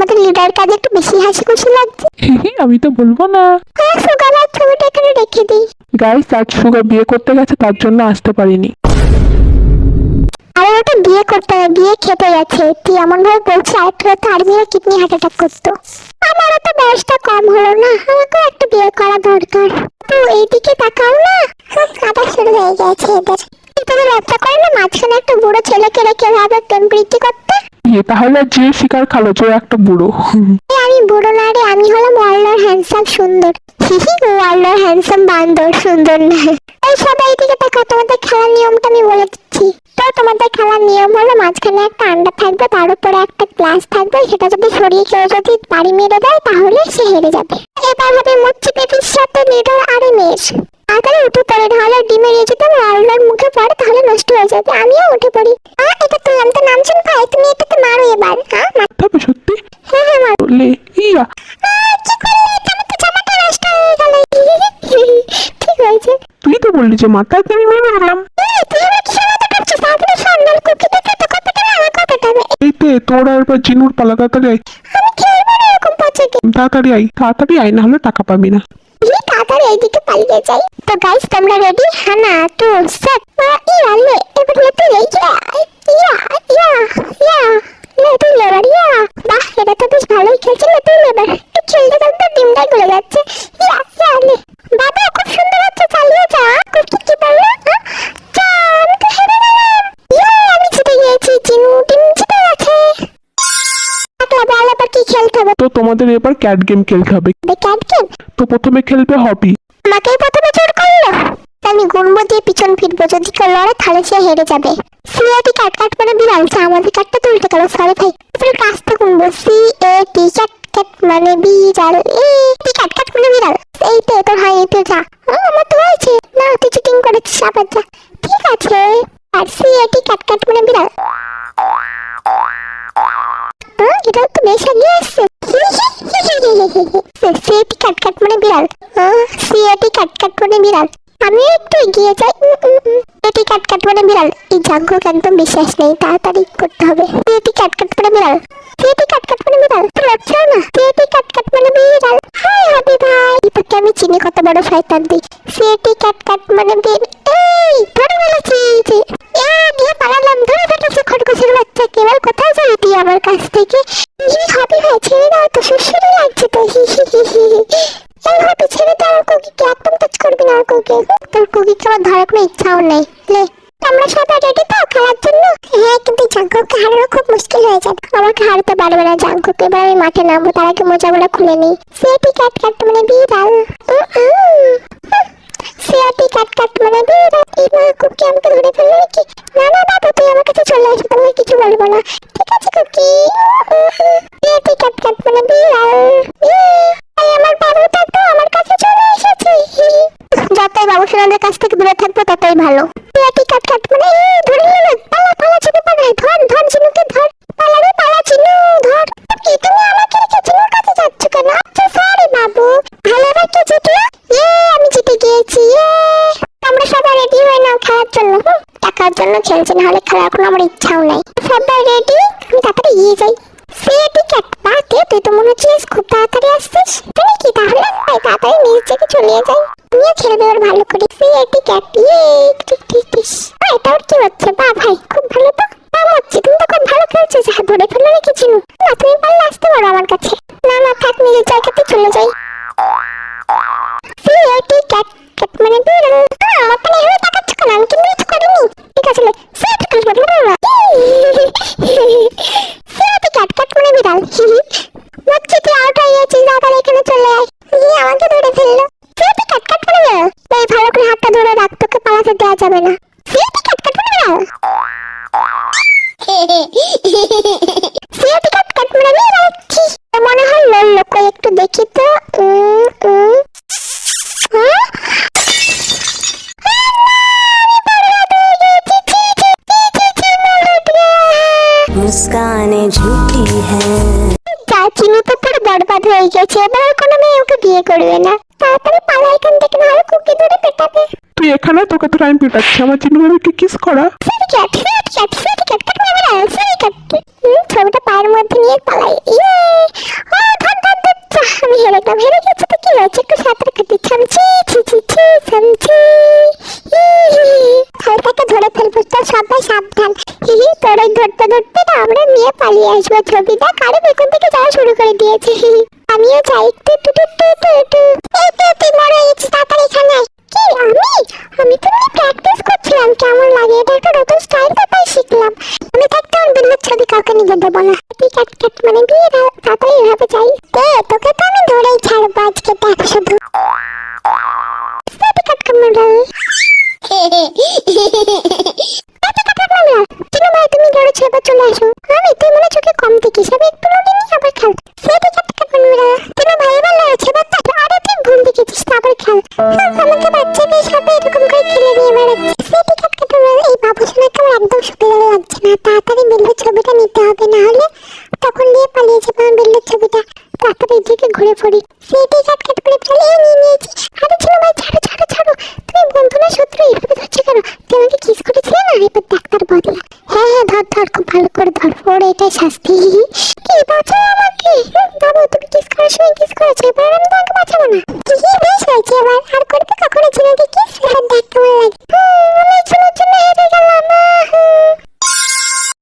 আমাদের লিডার কাজে একটু বেশি হাসি খুশি লাগছে। আমি তো বলবো না। হ্যাঁ, সুগার আর ছবিটা এখানে রেখে দিই। গাইস, আজ সুগা বিয়ে করতে গেছে, তার জন্য আসতে পারিনি। আরে ওটা বিয়ে করতে হবে, বিয়ে খেতে গেছে। তুই এমন ভাবে বলছিস আরেকটা হয়তো আর্মিরা কিডনি হার্ট অ্যাটাক করতো। আমারও তো বয়সটা কম হলো না, আমাকেও একটা বিয়ে করা দরকার। তো এইদিকে তাকাও না, কাটা শুরু হয়ে গেছে এদের। তোদের লজ্জা করে না মাঝখানে একটা বুড়ো ছেলেকে রেখে ভাবে প্রেম প্রীতি করতে? তাহলে যে শিকার খালো যে একটা বুড়ো। আমি বুড়ো না রে, আমি হলাম ওয়ার্ল্ডার হ্যান্ডসাম সুন্দর। ওয়ার্ল্ডার হ্যান্ডসাম বান্দর, সুন্দর না। এই সবাই এইদিকে তাকাও, তোমাদের খেলার নিয়মটা আমি বলে দিচ্ছি। তো তোমাদের খেলার নিয়ম হলো মাঝখানে একটা আন্ডা থাকবে, তার উপরে একটা গ্লাস থাকবে, সেটা যদি সরিয়ে কেউ যদি বাড়ি মেরে দেয় তাহলে সে হেরে যাবে। এবার হবে মুচ্ছি পেপির সাথে লিডার আর মেষ। তাড়াতাড়ি উঠে পড়ে, নাহলে ডিমের যদি আমার আল্লাহর মুখে পড়ে তাহলে নষ্ট হয়ে যাবে। আমিও উঠে পড়ি। এটা তুললাম তো, নামছেন ভাই, তুমি এটাকে মারো এবার। হ্যাঁ তবে সত্যি হ্যাঁ হ্যাঁ মারো। ইয়া কি করলে? আমার তো জামাটা নষ্ট হয়ে গেল। ঠিক হয়েছে। তুই তো বললি যে মাথায় আমি মেরে দিলাম। তুই আমার কি শোনাতে পারছিস? তারপরে সামনের কুকিটাকে তো কতটা আমার কতটা। এই তে তোর আর এবার জিনুর পালা, তাড়াতাড়ি আয়। আমি খেলবো না এরকম পচে। তাড়াতাড়ি আয়, না হলে টাকা পাবি না। তাড়াতাড়ি এইদিকে পালিয়ে যাই। তো গাইস, তোমরা রেডি? হ্যাঁ না টু সেট। ইয়া এবার লেতে ইয়া ইয়া ইয়া ইয়া লেতে লেবার ইয়া। বাহ, এটা তো বেশ ভালোই খেলছে। লেতে লেবার খেলতে খেলতে ডিমটাই গলে যাচ্ছে। ইয়া ইয়া লে বাবা, খুব সুন্দর হচ্ছে, চালিয়ে যা। কুকি কি বললো? আমি তো হেরে গেলাম। ইয়া, আমি জিতে গিয়েছি। চিনু টিম জিতে গেছে। বল এবার কি খেলতে হবে? তো তোমাদের এবার ক্যাট গেম খেলতে হবে। Cat game? তো প্রথমে খেলবে হবি। আমাকেই প্রথমে জোর করলো। আমি গুনবো দিয়ে পিছন ফিরবো, যদি কেউ লড়ে তাহলে সে হেরে যাবে। সিএটি কাট কাট মানে বিড়াল। আমাদের কাটটা তো উল্টে গেল, সরি ভাই। তারপরে কাজটা গুনবো, সিএটি কাট কাট মানে বিড়াল। টি কাট কাট মানে বিড়াল। এই তো তোর হয়, এই তো যা। আমার তো হয়েছে না, তুই চিটিং করেছিস, আবার যা। ঠিক আছে। আর সিএটি কাট কাট মানে বিড়াল। এটা তো বেশ এগিয়ে আসছে। সিএটি কাট কাট মানে বিড়াল। সিএটি কাট কাট মানে বিড়াল। আমি একটু এগিয়ে যাই। সিএটি কাট কাট মানে বিড়াল। এই জাঙ্কুক একদম বিশ্বাস নেই, তাড়াতাড়ি করতে হবে। সিএটি কাট কাট মানে বিড়াল। সিএটি কাট কাট মানে বিড়াল। লড়ছো না? সিএটি কাট কাট মানে বিড়াল। হাই হবি ভাই, তোকে আমি চিনি কত বড় শয়তান তুই। সিএটি কাট কাট মানে বিড়াল। এই ধরে ফেলেছি। নিয়ে পালালাম, ধরে ফেলেছি খরগোশের বাচ্চা। কেবল কোথায় যাবি তুই আমার কাছ থেকে? হবি ভাই, ছেড়ে দাও তো, সুশ্রী লাগছে তো। এই হবি, ছেড়ে দাও কুকিকে, একদম টাচ করবি না কুকি। তোর কুকিকে আমার ধরার কোনো ইচ্ছাও নেই। লে, আমরা সবাই রেডি তো খেলার জন্য? হ্যাঁ, কিন্তু জাঙ্কুককে হারানো খুব মুশকিল হয়ে যাবে। আমাকে হারাতে পারবে না জাঙ্কুক। এবার আমি মাঠে নামবো, তার আগে মোজাগুলো খুলে নিই। সিএটি কাট কাট মানে বিড়াল। সিএটি কাট কাট মানে বিড়াল। এবার কুকি আমাকে ধরে ফেললো নাকি? না না বাবু, তুই আমার কাছে চলে আসবি, তোমাকে কিছু বলবো না। ঠিক আছে কুকি। সিএটি কাট কাট মানে বিড়াল। আমার বাবুটা তো আমার কাছে চলে এসেছে। যতই বাবু সোনাদের কাছ থেকে দূরে থাকবো ততই ভালো। সিএটি কাট কাট মানে ধরে নিল। পালা পালা চিনু, পালা ধর ধর চিনুকে ধর। পালা রে পালা চিনু, ধর। কি তুমি আমাকে রেখে চিনুর কাছে যাচ্ছ কেন? আচ্ছা সরি বাবু। ভালো রেখে জিতলো। আমি জিতে গিয়েছি। আমরা সবাই রেডি হয়ে নাও খেলার জন্য। টাকার জন্য খেলছি, না হলে খেলার কোনো আমার ইচ্ছাও নাই। সবাই রেডি? আমি তাড়াতাড়ি এগিয়ে যাই। সিএটি ক্যাট পাতে, তুই তো মনে হচ্ছিস খুব তাড়াতাড়ি আসছিস। তাই কি? তাহলে তাড়াতাড়ি নিজ থেকে চলে যাই। তুমিও খেলবে ওর ভালো করে। সিএটি ক্যাট এটা ওর কি হচ্ছে? বা ভাই, খুব ভালো তো নাম হচ্ছে। তুমি তো খুব ভালো খেলছো। ধরে ফেলো নাকি চিনু? না, তুমি পারলে আসতে পারো আমার কাছে। না না থাক, নিজের জায়গাতে চলে যাই। সিএটি ক্যাট কাট মানে বিড়াল। আমার তো এভাবে তাকাচ্ছ কেন? আমি কিন্তু কিছু করিনি। ঠিক আছে, সিএটি কাট কাট মানে সিএটি কাট কাট মানে বিড়াল। মচ্ছি তুই আউট হয়ে গেছিস, তাড়াতাড়ি এখানে চলে আয়। আমাকে ধরে ফেললো। সিএটি কাট কাট মানে বিড়াল। এই ভালো করে হাতটা ধরে রাখ, তোকে পালাতে দেওয়া যাবে না। সিএটি কাট কাট মানে বিড়াল। সিএটি কাট কাট মানে বিড়াল। মনে হয় লড়লো, কই একটু দেখি তো। मुस्काने झूठी है। চিনু তো পুরো বরবাদ হয়ে গেছে। এবার আর কোনো মেয়ে ওকে বিয়ে করবে না। তাড়াতাড়ি পালা এখান থেকে, না হলে কুকি ধরে পেটাবে। তুই এখানে, তোকে তো আমি পেটাচ্ছি। আমার চিনুকে কিস করা। ছবিটা পায়ের মধ্যে নিয়ে পালাই। হিহি, তোর ওই ধরতে ধরতে না আমরা নিয়ে পালিয়ে আসবো ছবিটা, কারণ এখান থেকে যাওয়া শুরু করে দিয়েছে। আমিও চাই। টু টু টু টু টু টু। এই তো তুই বড় হয়েছিস, তাড়াতাড়ি এখানে আয়। কি আমি তো প্র্যাকটিস করছিলাম কেমন লাগে, এটা একটা নতুন স্টাইল তো তাই শিখলাম। আমি থাকতে আমার বিল্লুর ছবি কাউকে নিতে দেবো না। তুই ক্যাট ক্যাট মানে বিয়ে তাড়াতাড়ি এভাবে চাই। তোকে তো আমি ধরেই ছাড়বো আজকে, দেখ শুধু। ক্যাট ক্যাট মানে চিনু ভাই, তুমি লড়েছো, এবার চলে আসো। তুই মনে চোখে কম দেখিস, আমি একটু লড়ে নিই আবার খেল। সেটি কাট চিনু ভাই এবার লড়েছে, এবার আরে তুই ভুল দেখেছিস, আবার খেল। আমাকে বাচ্চা মেয়ে সাথে এরকম করে খেলে নিয়ে বেড়াচ্ছে। সেটি কাট এই বাবুসোনাকে আমার একদম সুবিধা লাগছে না। তাড়াতাড়ি বিল্লুর ছবিটা নিতে হবে, না হলে তখন নিয়ে পালিয়ে যাবে আমার বিল্লুর ছবিটা। তাড়াতাড়ি দিকে ঘুরে পড়ি। সেটি কাট করে ফেলে নিয়ে নিয়েছি। আরে চিনু ভাই ছাড়ো ছাড়ো ছাড়ো, তুমি বন্ধু না শত্রু, এইভাবে ধরছে কেন? তুই আমাকে কিস করেছিলে না, এবার ডাক্তার বদলা। হ্যাঁ হ্যাঁ, ধর ধর, খুব ভালো করে ধর, ওর এটাই শাস্তি। কি বাঁচাও আমাকে বাবু, তুমি কিস করার সময় কিস করেছো, এবার আমি তোমাকে বাঁচাবো না।